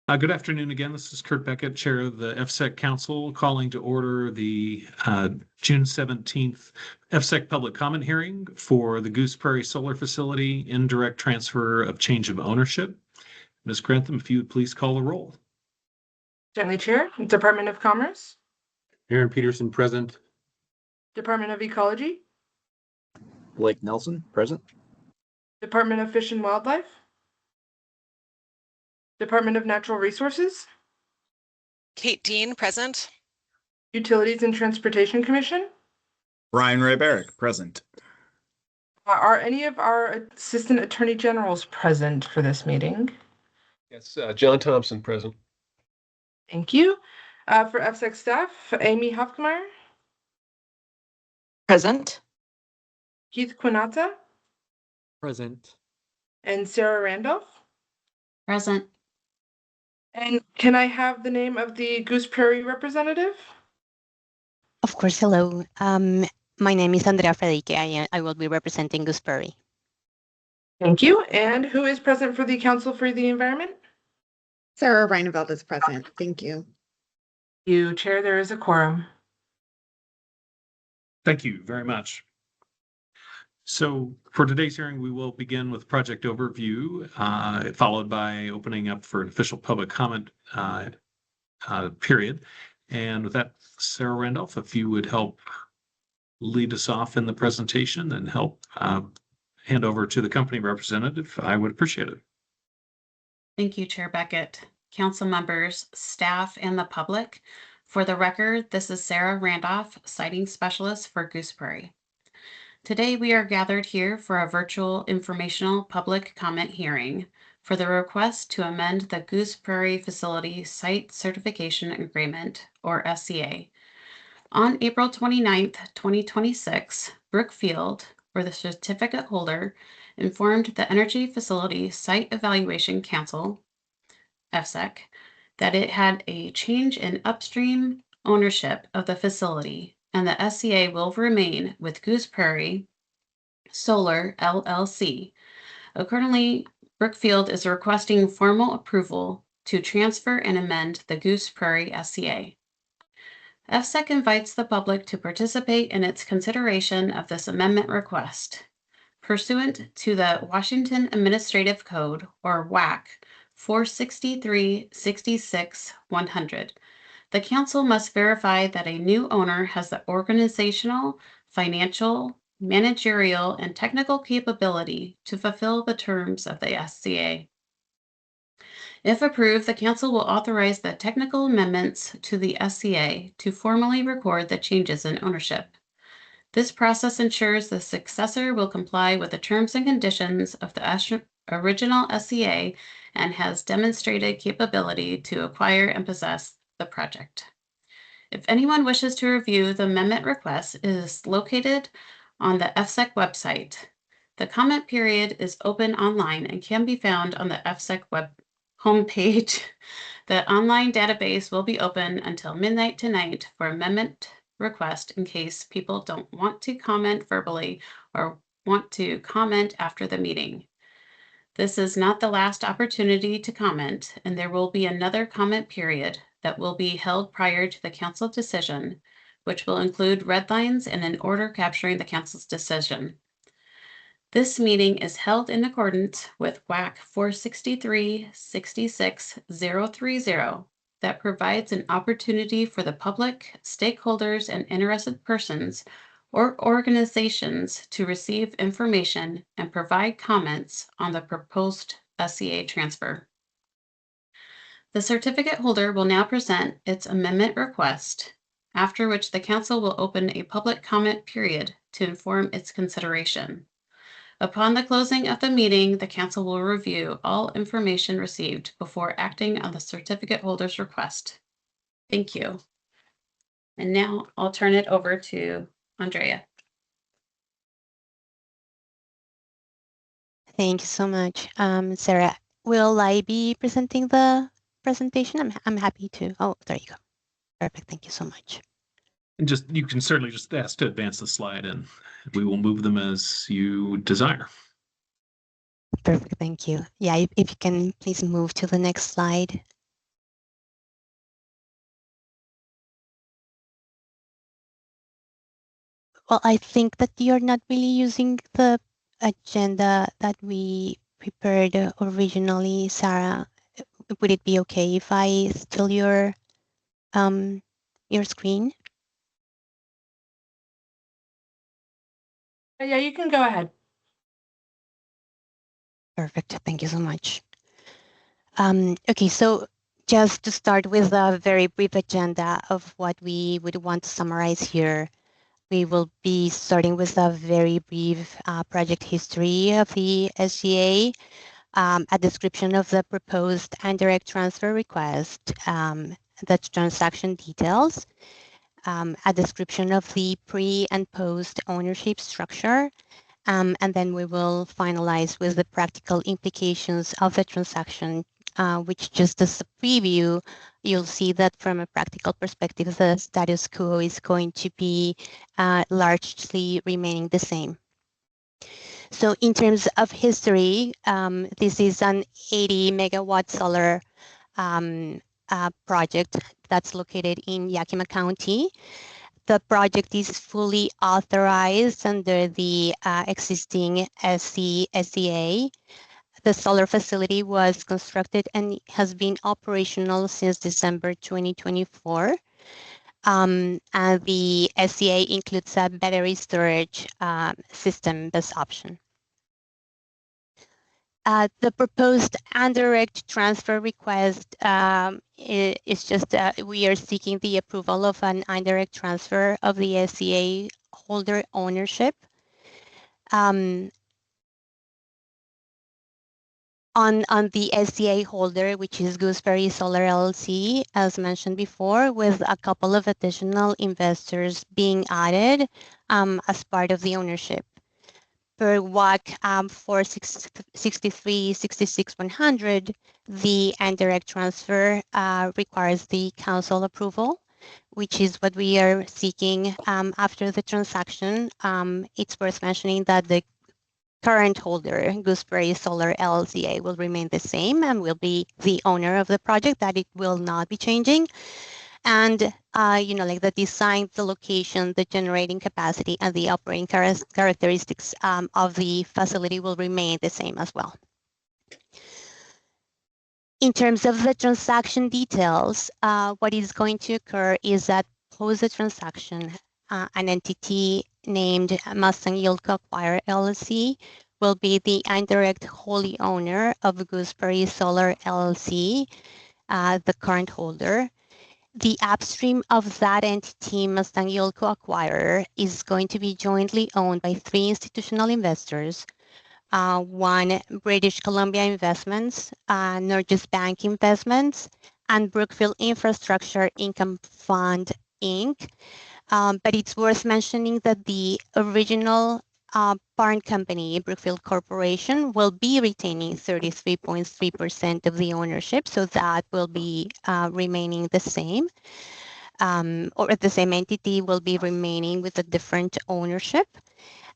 Good afternoon again. This is Kurt Beckett, Chair of the FSEC Council, calling to order the June 17th FSEC public comment hearing for the Goose Prairie Solar Facility indirect transfer of change of ownership. Ms. Grantham, if you would please call the roll. Certainly, Chair. Department of Commerce. Aaron Peterson, present. Department of Ecology. Blake Nelson, present. Department of Fish and Wildlife. Department of Natural Resources. Kate Dean, present. Utilities and Transportation Commission. Brian Ray Barrick, present. Are any of our Assistant Attorney Generals present for this meeting? Yes, John Thompson, present. Thank you. For FSEC staff, Amy Hofkemeyer. Present. Keith Quinata. Present. And Sarah Randolph. Present. And can I have the name of the Goose Prairie representative? Of course. Hello. My name is Andrea Frederique. I will be representing Goose Prairie. Thank you. And who is present for the Council for the Environment? Sarah Reineveld is present. Thank you. You, Chair, there is a quorum. Thank you very much. So for today's hearing, we will begin with project overview, followed by opening up for an official public comment period. And with that, Sarah Randolph, if you would help lead us off in the presentation and help hand over to the company representative, I would appreciate it. Thank you, Chair Beckett, council members, staff, and the public. For the record, this is Sarah Randolph, siting specialist for Goose Prairie. Today, we are gathered here for a virtual informational public comment hearing for the request to amend the Goose Prairie Facility Site Certification Agreement, or SCA. On April 29th, 2026, Brookfield, or the certificate holder, informed the Energy Facility Site Evaluation Council, FSEC, that it had a change in upstream ownership of the facility, and the SCA will remain with Goose Prairie Solar LLC. Accordingly, Brookfield is requesting formal approval to transfer and amend the Goose Prairie SCA. FSEC invites the public to participate in its consideration of this amendment request. Pursuant to the Washington Administrative Code, or WAC 463-66-100, the Council must verify that a new owner has the organizational, financial, managerial, and technical capability to fulfill the terms of the SCA. If approved, the Council will authorize the technical amendments to the SCA to formally record the changes in ownership. This process ensures the successor will comply with the terms and conditions of the original SCA and has demonstrated capability to acquire and possess the project. If anyone wishes to review the amendment request, it is located on the FSEC website. The comment period is open online and can be found on the FSEC web homepage. The online database will be open until midnight tonight for amendment request in case people don't want to comment verbally or want to comment after the meeting. This is not the last opportunity to comment, and there will be another comment period that will be held prior to the council decision, which will include red lines and an order capturing the council's decision. This meeting is held in accordance with WAC 463-66-030 that provides an opportunity for the public, stakeholders, and interested persons or organizations to receive information and provide comments on the proposed SCA transfer. The certificate holder will now present its amendment request, after which the council will open a public comment period to inform its consideration. Upon the closing of the meeting, the council will review all information received before acting on the certificate holder's request. Thank you. And now I'll turn it over to Andrea. Thank you so much. Sarah, will I be presenting the presentation? I'm happy to. Oh, there you go. Perfect. Thank you so much. And you can certainly just ask to advance the slide and we will move them as you desire. Perfect. Thank you. Yeah, if you can please move to the next slide. Well, I think that you're not really using the agenda that we prepared originally, Sarah. Would it be okay if I steal your screen? Yeah, you can go ahead. Perfect. Thank you so much. Okay, so just to start with a very brief agenda of what we would want to summarize here, we will be starting with a very brief project history of the SCA, a description of the proposed indirect transfer request, the transaction details, a description of the pre and post ownership structure, and then we will finalize with the practical implications of the transaction, which just as a preview, you'll see that from a practical perspective, the status quo is going to be largely remaining the same. So in terms of history, this is an 80 megawatt solar project that's located in Yakima County. The project is fully authorized under the existing SCA. The solar facility was constructed and has been operational since December 2024. And the SCA includes a battery storage system as option. The proposed indirect transfer request is just we are seeking the approval of an indirect transfer of the SCA holder ownership. On the SCA holder, which is Goose Prairie Solar LLC, as mentioned before, with a couple of additional investors being added as part of the ownership. Per WAC 463-66-100, the indirect transfer requires the council approval, which is what we are seeking after the transaction. It's worth mentioning that the current holder, Goose Prairie Solar LLC, will remain the same and will be the owner of the project, that it will not be changing. And, like the design, the location, the generating capacity, and the operating characteristics of the facility will remain the same as well. In terms of the transaction details, what is going to occur is that post the transaction, an entity named Mustang Yieldco Acquire LLC will be the indirect wholly owner of Goose Prairie Solar LLC, the current holder. The upstream of that entity, Mustang Yieldco Acquirer, is going to be jointly owned by 3 institutional investors, one British Columbia Investments, Norges Bank Investments, and Brookfield Infrastructure Income Fund, Inc. But it's worth mentioning that the original parent company, Brookfield Corporation, will be retaining 33.3% of the ownership, so that will be remaining the same. Or the same entity will be remaining with a different ownership.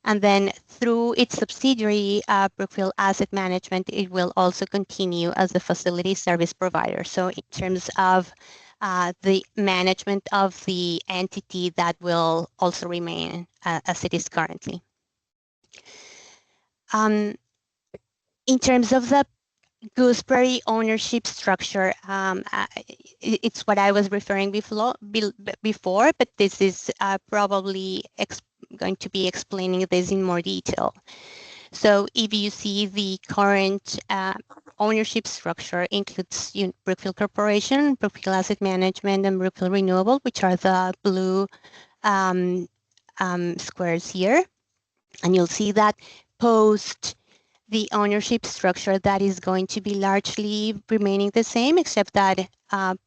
And then through its subsidiary, Brookfield Asset Management, it will also continue as the facility service provider. So in terms of the management of the entity, that will also remain as it is currently. In terms of the Goose Prairie ownership structure, it's what I was referring before, but this is probably going to be explaining this in more detail. So if you see the current ownership structure includes Brookfield Corporation, Brookfield Asset Management, and Brookfield Renewable, which are the blue squares here. And you'll see that post the ownership structure, that is going to be largely remaining the same, except that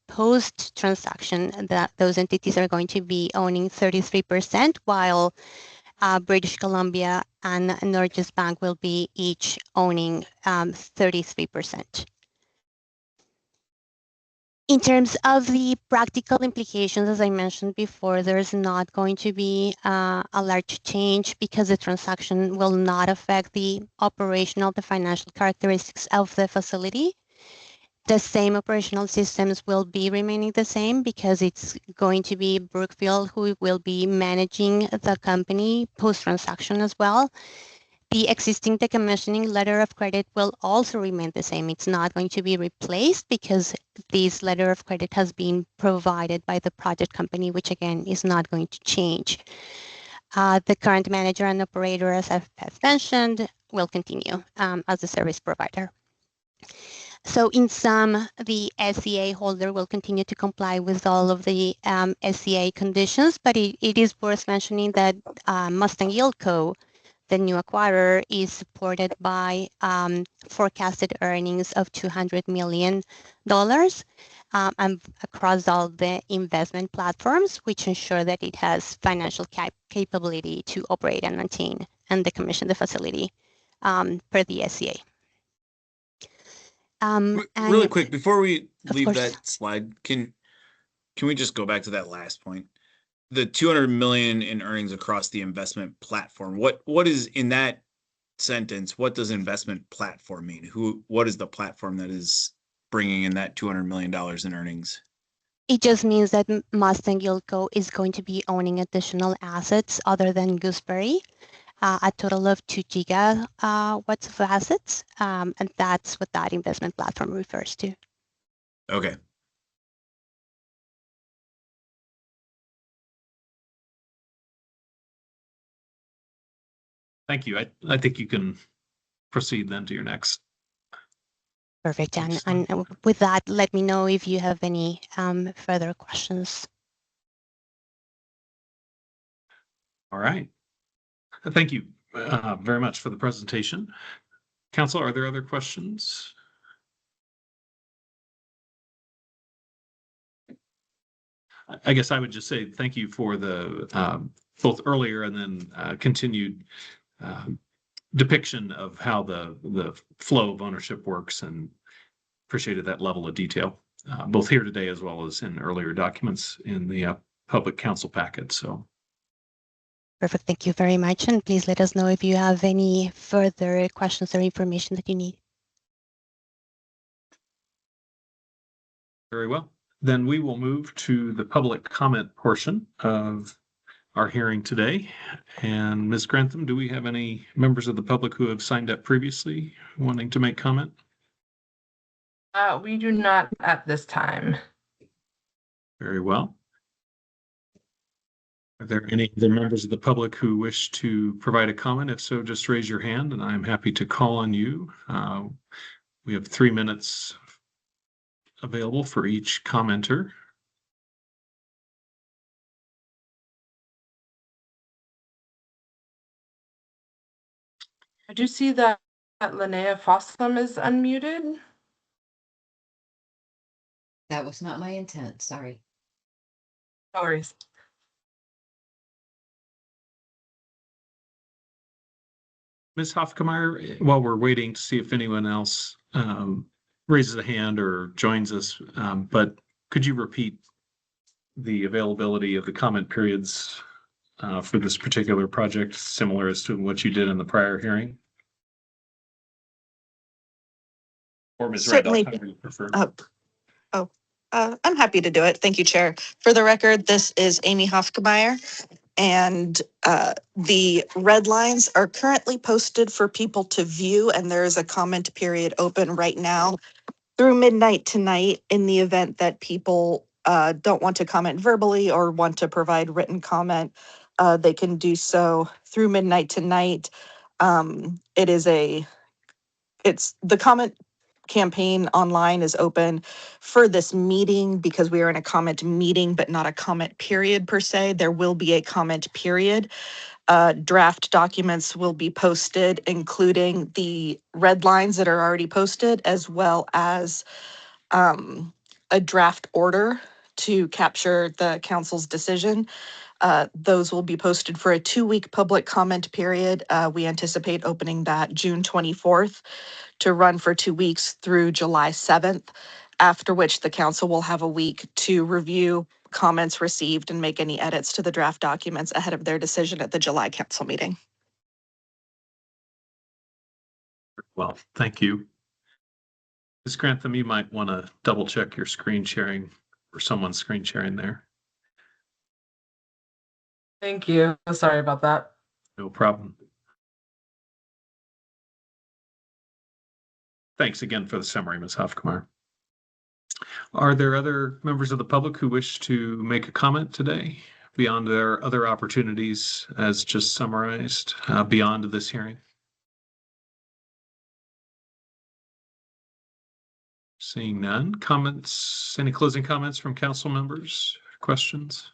post-transaction, that those entities are going to be owning 33%, while British Columbia and Norges Bank will be each owning 33%. In terms of the practical implications, as I mentioned before, there's not going to be a large change because the transaction will not affect the operational, the financial characteristics of the facility. The same operational systems will be remaining the same because it's going to be Brookfield who will be managing the company post-transaction as well. The existing decommissioning letter of credit will also remain the same. It's not going to be replaced because this letter of credit has been provided by the project company, which again is not going to change. The current manager and operator, as I've mentioned, will continue as the service provider. So in sum, the SCA holder will continue to comply with all of the SCA conditions, but it is worth mentioning that Mustang Yield Co., the new acquirer, is supported by forecasted earnings of $200 million and across all the investment platforms, which ensure that it has financial capability to operate and maintain and decommission the facility per the SCA. Really quick, before we Of leave course. that slide, can we just go back to that last point? The 200 million in earnings across the investment platform. What is in that sentence? What does investment platform mean? What is the platform that is bringing in that $200 million in earnings? It just means that Mustang Yield Co. is going to be owning additional assets other than Goose Prairie, a total of 2 gigawatts of assets, and that's what that investment platform refers to. Okay. Thank you. I think you can proceed then to your next. Perfect. And, Next and with that, let me know if you have any further questions. All right. Thank you very much for the presentation. Council, are there other questions? I guess I would just say thank you for the both earlier and then continued depiction of how the flow of ownership works, and appreciated that level of detail, both here today as well as in earlier documents in the public council packet. So. Perfect. Thank you very much. And please let us know if you have any further questions or information that you need. Very well. Then we will move to the public comment portion of our hearing today. And Ms. Grantham, do we have any members of the public who have signed up previously wanting to make comment? We do not at this time. Very well. Are there any other members of the public who wish to provide a comment? If so, just raise your hand and I'm happy to call on you. We have 3 minutes available for each commenter. I do see that Linnea Fossum is unmuted. That was not my intent, sorry. No worries. Ms. Hofkemeyer, while we're waiting to see if anyone else raises a hand or joins us, but could you repeat the availability of the comment periods for this particular project, similar as to what you did in the prior hearing? Or Ms. Certainly. Randolph, however you prefer. I'm happy to do it. Thank you, Chair. For the record, this is Amy Hofkemeyer, and the red lines are currently posted for people to view, and there is a comment period open right now through midnight tonight in the event that people don't want to comment verbally or want to provide written comment. They can do so through midnight tonight. It's the comment campaign online is open for this meeting because we are in a comment meeting, but not a comment period per se. There will be a comment period. Draft documents will be posted, including the red lines that are already posted, as well as a draft order to capture the council's decision. Those will be posted for a 2-week public comment period. We anticipate opening that June 24th to run for 2 weeks through July 7th, after which the council will have a week to review comments received and make any edits to the draft documents ahead of their decision at the July council meeting. Well, thank you. Ms. Grantham, you might want to double check your screen sharing or someone's screen sharing there. Thank you. Sorry about that. No problem. Thanks again for the summary, Ms. Hofkumar. Are there other members of the public who wish to make a comment today beyond their other opportunities as just summarized beyond this hearing? Seeing none. Comments, any closing comments from council members? Questions?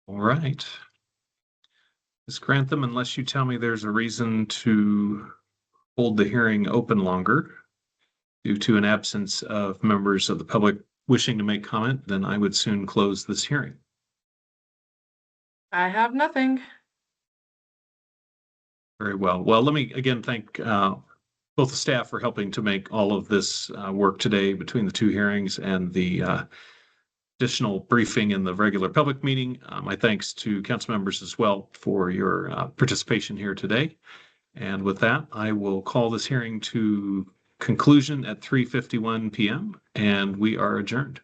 All right. Ms. Grantham, unless you tell me there's a reason to hold the hearing open longer due to an absence of members of the public wishing to make comment, then I would soon close this hearing. I have nothing. Very well. Well, let me again thank both the staff for helping to make all of this work today between the two hearings and the additional briefing in the regular public meeting. My thanks to council members as well for your participation here today. And with that, I will call this hearing to conclusion at 3:51 p.m. and we are adjourned.